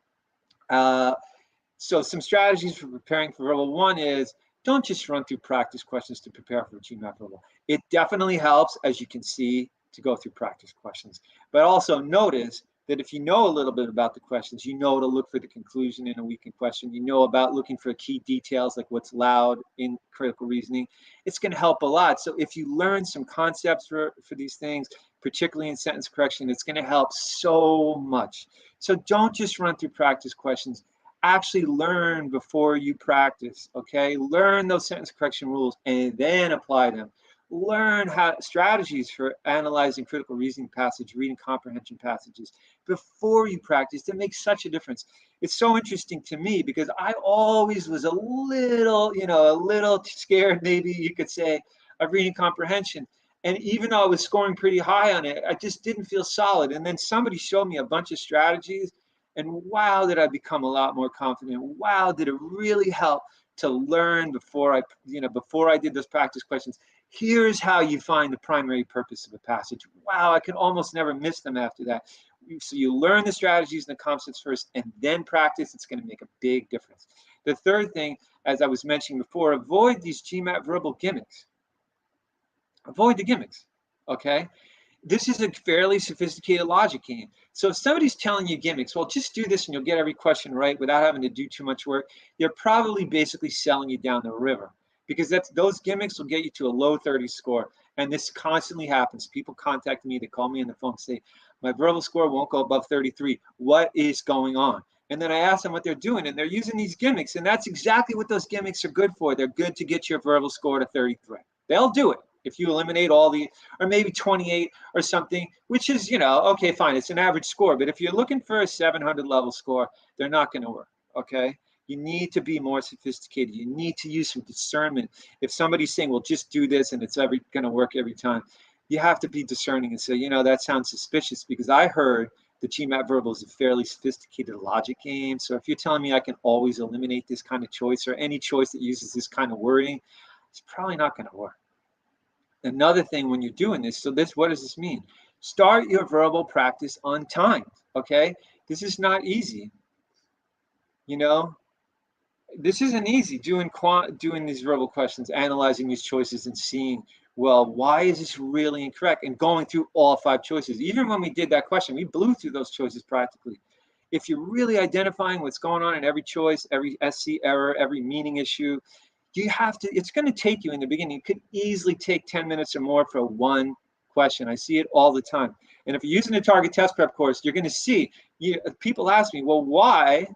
So some strategies for preparing for verbal. One is don't just run through practice questions to prepare for GMAT verbal. It definitely helps, as you can see, to go through practice questions. But also notice that if you know a little bit about the questions, you know to look for the conclusion in a weakened question. You know about looking for key details like what's loud in critical reasoning. It's going to help a lot. So if you learn some concepts for these things, particularly in sentence correction, it's going to help so much. So don't just run through practice questions. Actually learn before you practice, okay? Learn those sentence correction rules and then apply them. Learn strategies for analyzing critical reasoning passage, reading comprehension passages before you practice. That makes such a difference. It's so interesting to me because I always was a little scared, maybe you could say, of reading comprehension. And even though I was scoring pretty high on it, I just didn't feel solid. And then somebody showed me a bunch of strategies, and wow, did I become a lot more confident. Wow, did it really help to learn before I did those practice questions. Here's how you find the primary purpose of a passage. Wow, I could almost never miss them after that. So you learn the strategies and the concepts first and then practice. It's going to make a big difference. The third thing, as I was mentioning before, avoid these GMAT verbal gimmicks. Avoid the gimmicks, okay? This is a fairly sophisticated logic game. So if somebody's telling you gimmicks, well, just do this and you'll get every question right without having to do too much work, they're probably basically selling you down the river, because those gimmicks will get you to a low 30 score. And this constantly happens. People contact me, they call me on the phone and say, my verbal score won't go above 33. What is going on? And then I ask them what they're doing, and they're using these gimmicks. And that's exactly what those gimmicks are good for. They're good to get your verbal score to 33. They'll do it if you eliminate all the, or maybe 28 or something, which is, okay, fine, it's an average score. But if you're looking for a 700 level score, they're not going to work, okay? You need to be more sophisticated. You need to use some discernment. If somebody's saying, well, just do this and it's going to work every time, you have to be discerning and say, that sounds suspicious, because I heard the GMAT verbal is a fairly sophisticated logic game. So if you're telling me I can always eliminate this kind of choice or any choice that uses this kind of wording, it's probably not going to work. Another thing when you're doing this, what does this mean? Start your verbal practice on time, okay? This is not easy. This isn't easy, doing these verbal questions, analyzing these choices and seeing, well, why is this really incorrect? And going through all 5 choices. Even when we did that question, we blew through those choices practically. If you're really identifying what's going on in every choice, every SC error, every meaning issue, it's going to take you in the beginning. It could easily take 10 minutes or more for one question. I see it all the time. And if you're using the Target Test Prep course, you're going to see, people ask me, well, why?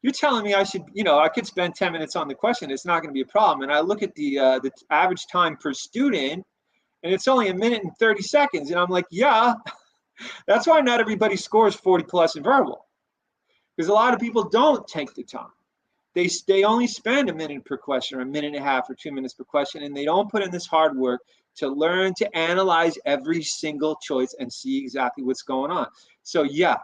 You're telling me I should, I could spend 10 minutes on the question. It's not going to be a problem. And I look at the average time per student, and it's only 1 minute and 30 seconds. And I'm like, yeah, that's why not everybody scores 40 plus in verbal. Because a lot of people don't take the time. They only spend 1 minute per question or 1.5 minutes or 2 minutes per question, and they don't put in this hard work to learn to analyze every single choice and see exactly what's going on. So yeah,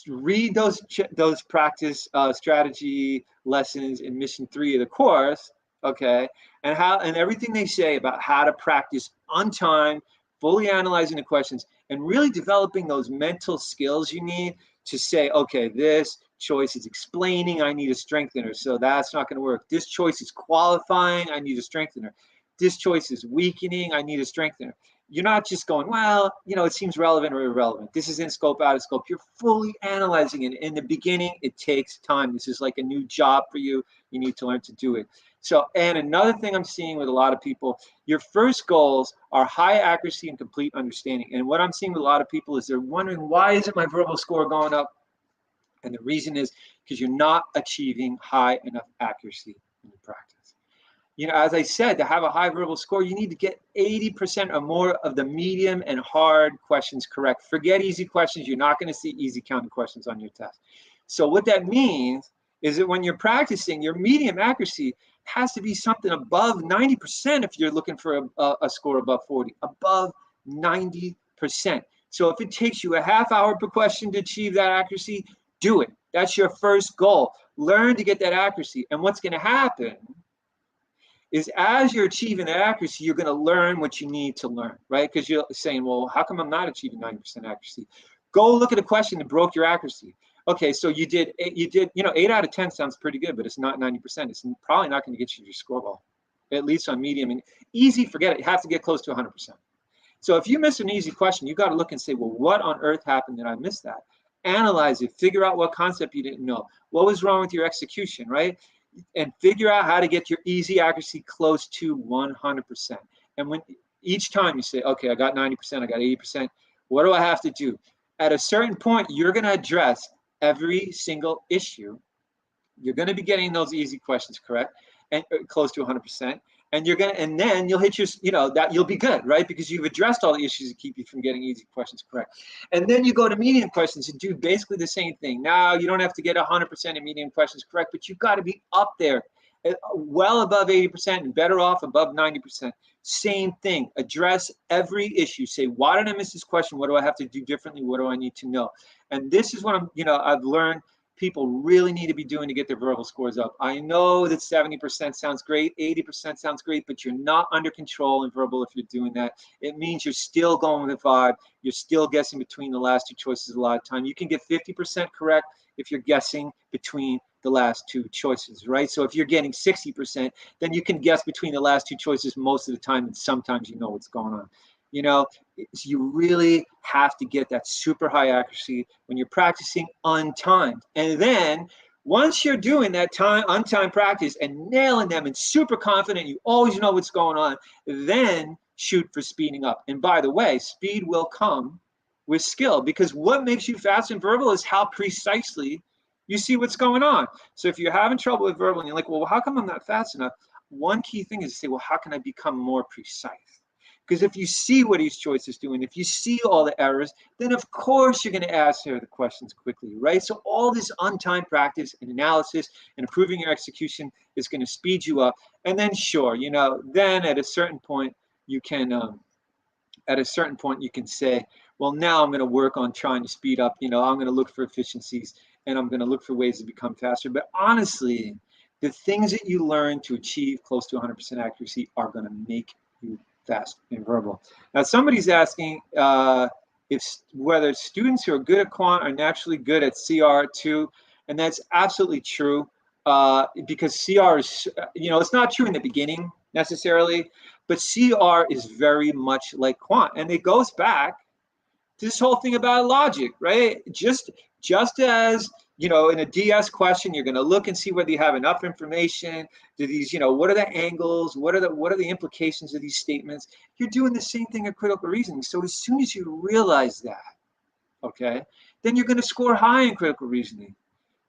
read those practice strategy lessons in mission 3 of the course, okay, and everything they say about how to practice on time, fully analyzing the questions, and really developing those mental skills you need to say, okay, this choice is explaining, I need a strengthener, so that's not going to work. This choice is qualifying, I need a strengthener. This choice is weakening, I need a strengthener. You're not just going, well, it seems relevant or irrelevant. This is in scope, out of scope. You're fully analyzing it. In the beginning, it takes time. This is like a new job for you. You need to learn to do it. So, and another thing I'm seeing with a lot of people, your first goals are high accuracy and complete understanding. And what I'm seeing with a lot of people is they're wondering, why isn't my verbal score going up? And the reason is because you're not achieving high enough accuracy in your practice. As I said, to have a high verbal score, you need to get 80% or more of the medium and hard questions correct. Forget easy questions. You're not going to see easy counting questions on your test. So what that means is that when you're practicing, your medium accuracy has to be something above 90% if you're looking for a score above 40, above 90%. So if it takes you a half hour per question to achieve that accuracy, do it. That's your first goal. Learn to get that accuracy. And what's going to happen is as you're achieving that accuracy, you're going to learn what you need to learn, right? Because you're saying, well, how come I'm not achieving 90% accuracy? Go look at a question that broke your accuracy. Okay, so you did 8 out of 10 sounds pretty good, but it's not 90%. It's probably not going to get you your score ball, at least on medium. And easy, forget it. You have to get close to 100%. So if you miss an easy question, you got to look and say, well, what on earth happened that I missed that? Analyze it, figure out what concept you didn't know. What was wrong with your execution, right? And figure out how to get your easy accuracy close to 100%. And when each time you say, okay, I got 90%, I got 80%, what do I have to do? At a certain point, you're going to address every single issue. You're going to be getting those easy questions correct and close to 100%. And then you'll hit that you'll be good, right? Because you've addressed all the issues that keep you from getting easy questions correct. And then you go to medium questions and do basically the same thing. Now you don't have to get 100% of medium questions correct, but you've got to be up there well above 80% and better off above 90%. Same thing. Address every issue. Say, why did I miss this question? What do I have to do differently? What do I need to know? And this is what I've learned people really need to be doing to get their verbal scores up. I know that 70% sounds great, 80% sounds great, but you're not under control in verbal if you're doing that. It means you're still going with the vibe. You're still guessing between the last two choices a lot of time. You can get 50% correct if you're guessing between the last two choices, right? So if you're getting 60%, then you can guess between the last two choices most of the time, and sometimes you know what's going on. You really have to get that super high accuracy when you're practicing untimed. And then once you're doing that untimed practice and nailing them and super confident, you always know what's going on, then shoot for speeding up. And by the way, speed will come with skill, because what makes you fast in verbal is how precisely you see what's going on. So if you're having trouble with verbal and you're like, well, how come I'm not fast enough? One key thing is to say, well, how can I become more precise? Because if you see what each choice is doing, if you see all the errors, then of course you're going to answer the questions quickly, right? So all this untimed practice and analysis and improving your execution is going to speed you up. And then sure, then at a certain point you can say, well, now I'm going to work on trying to speed up. I'm going to look for efficiencies and I'm going to look for ways to become faster. But honestly, the things that you learn to achieve close to 100% accuracy are going to make you fast in verbal. Now, somebody's asking whether students who are good at quant are naturally good at CR too, and that's absolutely true, because CR is, it's not true in the beginning necessarily, but CR is very much like quant, and it goes back to this whole thing about logic, right? Just as in a DS question, you're going to look and see whether you have enough information. Do these, what are the angles? What are the implications of these statements? You're doing the same thing in critical reasoning. So as soon as you realize that, okay, then you're going to score high in critical reasoning,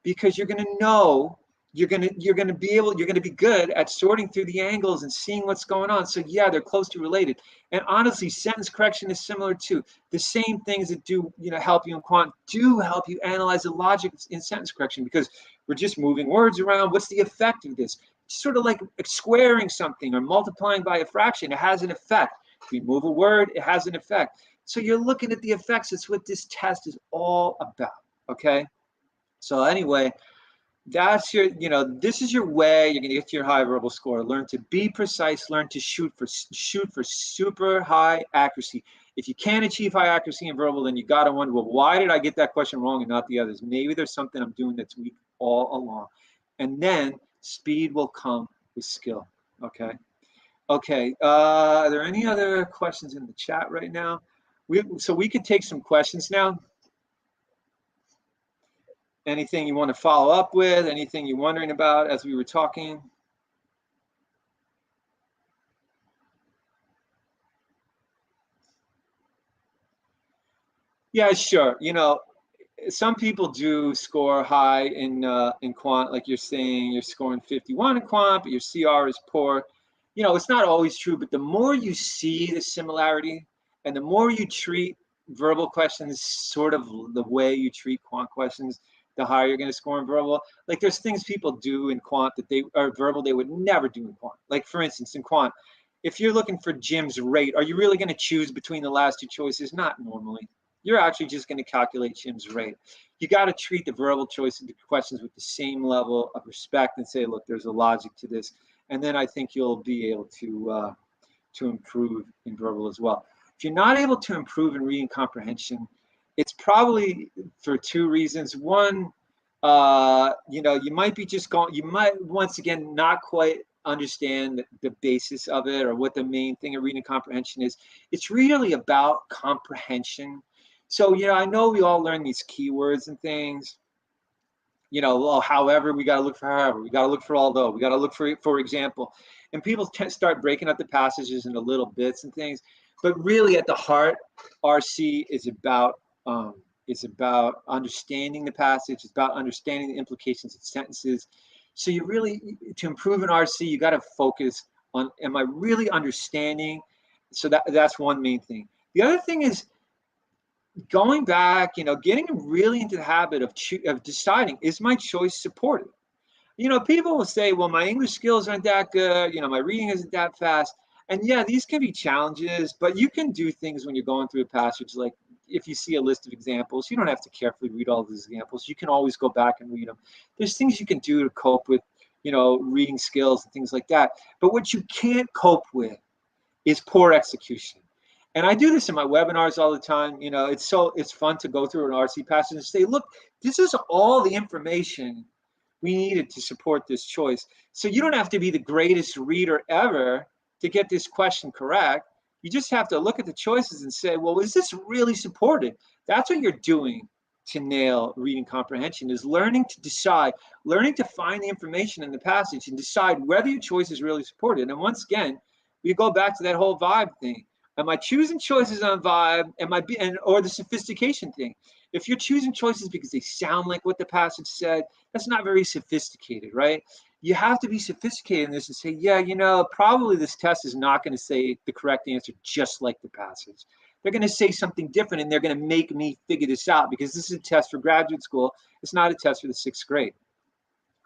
because you're going to know, you're going to be good at sorting through the angles and seeing what's going on. So yeah, they're closely related. And honestly, sentence correction is similar too. The same things that do, help you in quant do help you analyze the logic in sentence correction, because we're just moving words around. What's the effect of this? It's sort of like squaring something or multiplying by a fraction. It has an effect. If we move a word, it has an effect. So you're looking at the effects. That's what this test is all about, okay? So anyway, that's your, this is your way you're going to get to your high verbal score. Learn to be precise, learn to shoot for super high accuracy. If you can't achieve high accuracy in verbal, then you got to wonder, well, why did I get that question wrong and not the others? Maybe there's something I'm doing that's weak all along. And then speed will come with skill, okay? Okay, are there any other questions in the chat right now? So we could take some questions now. Anything you want to follow up with? Anything you're wondering about as we were talking? Yeah, sure. Some people do score high in quant, like you're saying, you're scoring 51 in quant, but your CR is poor. It's not always true, but the more you see the similarity and the more you treat verbal questions sort of the way you treat quant questions, the higher you're going to score in verbal. Like there's things people do in quant that they are verbal they would never do in quant. Like for instance, in quant, if you're looking for Jim's rate, are you really going to choose between the last two choices? Not normally. You're actually just going to calculate Jim's rate. You got to treat the verbal choices, the questions with the same level of respect and say, look, there's a logic to this. And then I think you'll be able to improve in verbal as well. If you're not able to improve in reading comprehension, it's probably for two reasons. One, you might be you might once again not quite understand the basis of it or what the main thing of reading comprehension is. It's really about comprehension. So, I know we all learn these keywords and things. However, we got to look for however, we got to look for although, we got to look for example. And people start breaking up the passages into little bits and things. But really at the heart, RC is about understanding the passage. It's about understanding the implications of sentences. So you really, to improve in RC, you got to focus on, am I really understanding? So that's one main thing. The other thing is going back, getting really into the habit of deciding, is my choice supported? People will say, well, my English skills aren't that good. My reading isn't that fast. And yeah, these can be challenges, but you can do things when you're going through a passage. Like if you see a list of examples, you don't have to carefully read all these examples. You can always go back and read them. There's things you can do to cope with, reading skills and things like that. But what you can't cope with is poor execution. And I do this in my webinars all the time. It's fun to go through an RC passage and say, look, this is all the information we needed to support this choice. So you don't have to be the greatest reader ever to get this question correct. You just have to look at the choices and say, well, is this really supported? That's what you're doing to nail reading comprehension, is learning to decide, learning to find the information in the passage and decide whether your choice is really supported. And once again, we go back to that whole vibe thing. Am I choosing choices on vibe? Or the sophistication thing? If you're choosing choices because they sound like what the passage said, that's not very sophisticated, right? You have to be sophisticated in this and say, yeah, probably this test is not going to say the correct answer just like the passage. They're going to say something different, and they're going to make me figure this out, because this is a test for graduate school. It's not a test for the 6th grade.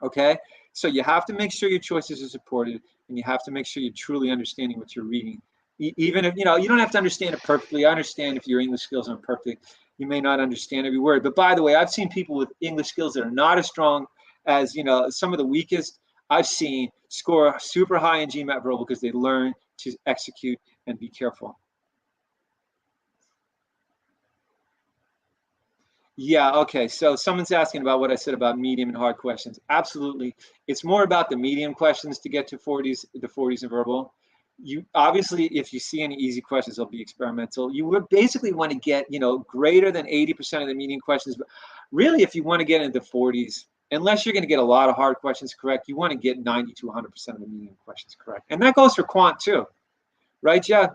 Okay? So you have to make sure your choices are supported, and you have to make sure you're truly understanding what you're reading. Even if, you don't have to understand it perfectly. I understand if your English skills aren't perfect, you may not understand every word. But by the way, I've seen people with English skills that are not as strong as, some of the weakest I've seen score super high in GMAT verbal because they learn to execute and be careful. Yeah, okay. So someone's asking about what I said about medium and hard questions. Absolutely. It's more about the medium questions to get to the 40s in verbal. You obviously, if you see any easy questions, they'll be experimental. You would basically want to get, greater than 80% of the medium questions. But really, if you want to get into the 40s, unless you're going to get a lot of hard questions correct, you want to get 90 to 100% of the medium questions correct. And that goes for quant too, right, Jeff?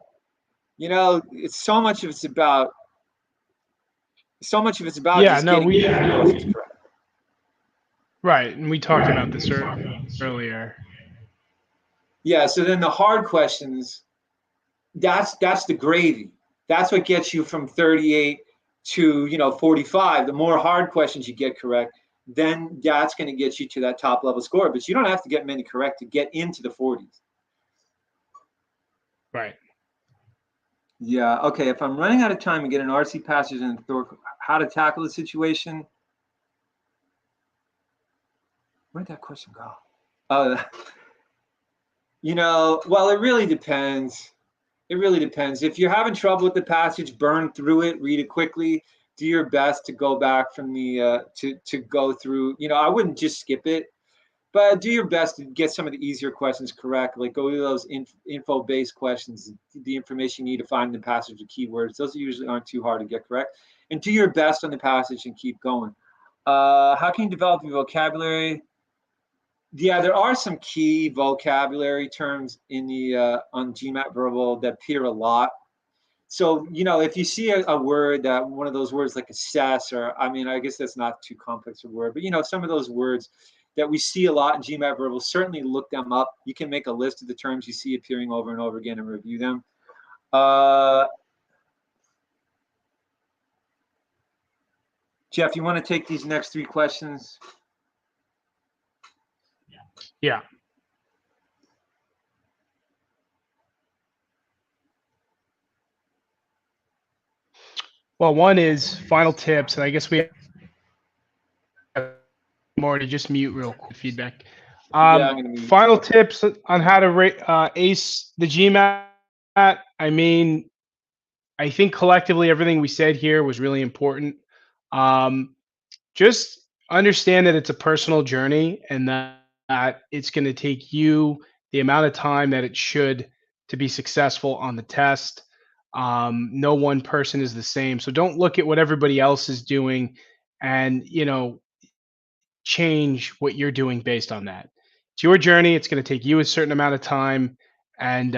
It's so much of it's about Yeah, just no, getting the questions correct. right, and we talked about this earlier. Yeah, so then the hard questions, that's the gravy. That's what gets you from 38 to 45. The more hard questions you get correct, then that's going to get you to that top level score. But you don't have to get many correct to get into the 40s. Right. Yeah. Okay. If I'm running out of time and get an RC passage and how to tackle the situation, where'd that question go? Oh, well, it really depends. It really depends. If you're having trouble with the passage, burn through it, read it quickly, do your best to go back from the to go through. I wouldn't just skip it, but do your best to get some of the easier questions correct. Like go to those info-based questions, the information you need to find in the passage with keywords. Those usually aren't too hard to get correct. And do your best on the passage and keep going. How can you develop your vocabulary? Yeah, there are some key vocabulary terms in the on GMAT verbal that appear a lot. So, if you see a word, that one of those words like assess, or I guess that's not too complex a word, but some of those words that we see a lot in GMAT verbal, certainly look them up. You can make a list of the terms you see appearing over and over again and review them. Jeff, you want to take these next 3 questions? Yeah. Well, one is final tips, and I guess we have more to just mute real quick feedback. Yeah, I'm gonna mute. Final tips on how to ace the GMAT. I think collectively everything we said here was really important. Just understand that it's a personal journey, and that it's going to take you the amount of time that it should to be successful on the test. No one person is the same. So don't look at what everybody else is doing and, change what you're doing based on that. It's your journey. It's going to take you a certain amount of time, and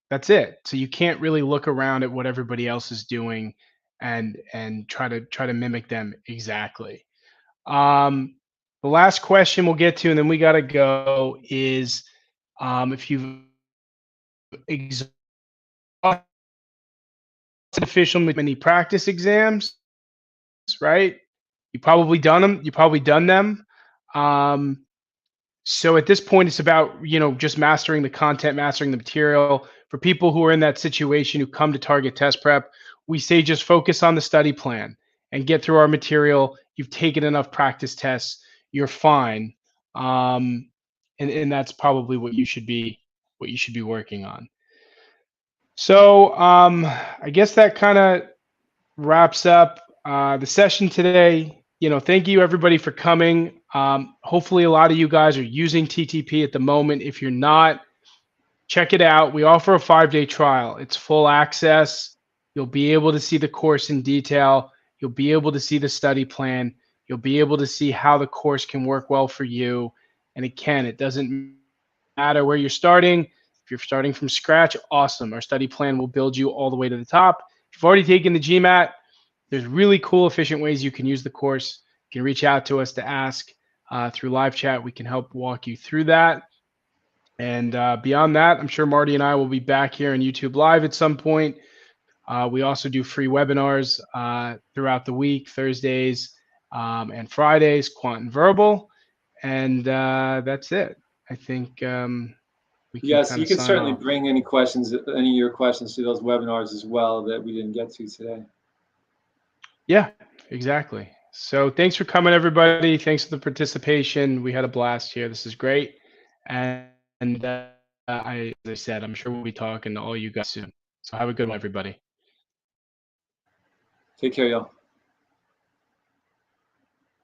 that's it. So you can't really look around at what everybody else is doing and try to mimic them exactly. The last question we'll get to, and then we got to go, is if you've exhausted official many practice exams, right? You probably done them. You probably done them. So at this point, it's about, just mastering the content, mastering the material. For people who are in that situation who come to Target Test Prep, we say just focus on the study plan and get through our material. You've taken enough practice tests, you're fine. And that's probably what you should be working on. So I guess that kind of wraps up the session today. Thank you everybody for coming. Hopefully, a lot of you guys are using TTP at the moment. If you're not, check it out. We offer a 5-day trial. It's full access. You'll be able to see the course in detail. You'll be able to see the study plan. You'll be able to see how the course can work well for you. And again, it doesn't matter where you're starting. If you're starting from scratch, awesome. Our study plan will build you all the way to the top. If you've already taken the GMAT, there's really cool, efficient ways you can use the course. You can reach out to us to ask through live chat. We can help walk you through that. And beyond that, I'm sure Marty and I will be back here on YouTube Live at some point. We also do free webinars throughout the week, Thursdays and Fridays, Quant and Verbal. And that's it. I think we can Yes, kind you of can sign certainly off. bring any of your questions to those webinars as well that we didn't get to today. Yeah, exactly. So thanks for coming, everybody. Thanks for the participation. We had a blast here. This is great. And as I said, I'm sure we'll be talking to all you guys soon. So have a good one, everybody. Take care, y'all.